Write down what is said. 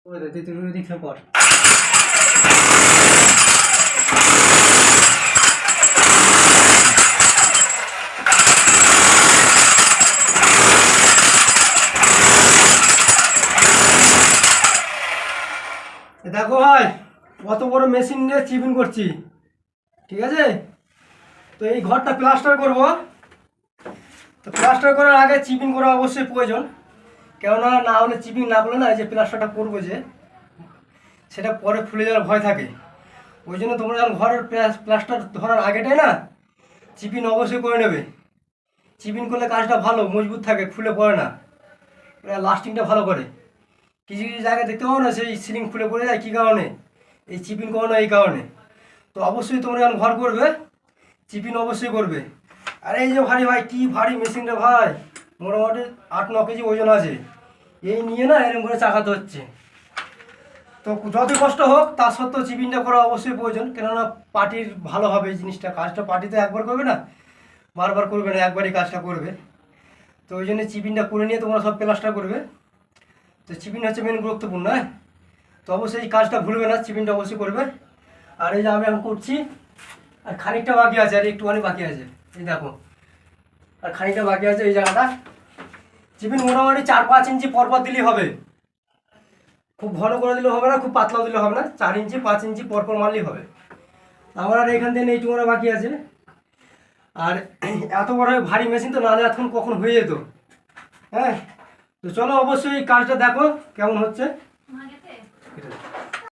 করে দে, তুই ওই দিক থেকে কর। দেখো ভাই, কত বড় মেশিন নিয়ে চিপিং করছি, ঠিক আছে? তো এই ঘরটা প্লাস্টার করব। তো প্লাস্টার করার আগে চিপিং করা অবশ্যই প্রয়োজন, কেননা না হলে চিপিং না করলে না, এই যে প্লাস্টারটা করবো যে সেটা পরে ফুলে যাওয়ার ভয় থাকে। ওই জন্য তোমরা যখন ঘরের প্লাস্টার ধরার আগেটাই না চিপিং অবশ্যই করে নেবে। চিপিং করলে কাজটা ভালো মজবুত থাকে, ফুলে পড়ে না, লাস্টিংটা ভালো করে। কিছু কিছু জায়গায় দেখতে পাবো না সেই সিলিং খুলে পড়ে যায়, কী কারণে? এই চিপিং করো না এই কারণে। তো অবশ্যই তোমরা যখন ঘর করবে চিপিং অবশ্যই করবে। আর এই যে ভারী ভাই, কী ভারী মেশিনটা ভাই, মোটামুটি 8-9 কেজি ওজন আছে। এই নিয়ে না এরকম করে চাকাতে হচ্ছে। তো যতই কষ্ট হোক তার সত্ত্বেও চিপিংটা করা অবশ্যই প্রয়োজন, কেননা পার্টির ভালো হবে এই জিনিসটা। কাজটা পার্টিতে একবার করবে না, বারবার করবে না, একবারই কাজটা করবে। তো ওই জন্য চিপিংটা করে নিয়ে তোমরা সব প্লাস্টার করবে। তো চিপিং হচ্ছে মেন গুরুত্বপূর্ণ, হ্যাঁ। তো অবশ্যই এই কাজটা ভুলবে না, চিপিংটা অবশ্যই করবে। আর এই যে আমি এখন করছি, আর খানিকটা বাকি আছে, আর একটুখানি বাকি আছে, এই দেখো, আর খানিকটা বাকি আছে। এই জায়গাটা চিপিং মোটামুটি 4-5 ইঞ্চি পরপর দিলেই হবে। খুব ঘন করে দিলে হবে না, খুব পাতলা দিলে হবে না, 4 ইঞ্চি 5 ইঞ্চি পরপর মারলেই হবে। আমার আর এখান থেকে এইটুকুনা বাকি আছে। আর এত বড় ভারী মেশিন তো, নাহলে এখন কখন হয়ে যেত, হ্যাঁ। তো চলো অবশ্যই এই কাজটা দেখো কেমন হচ্ছে।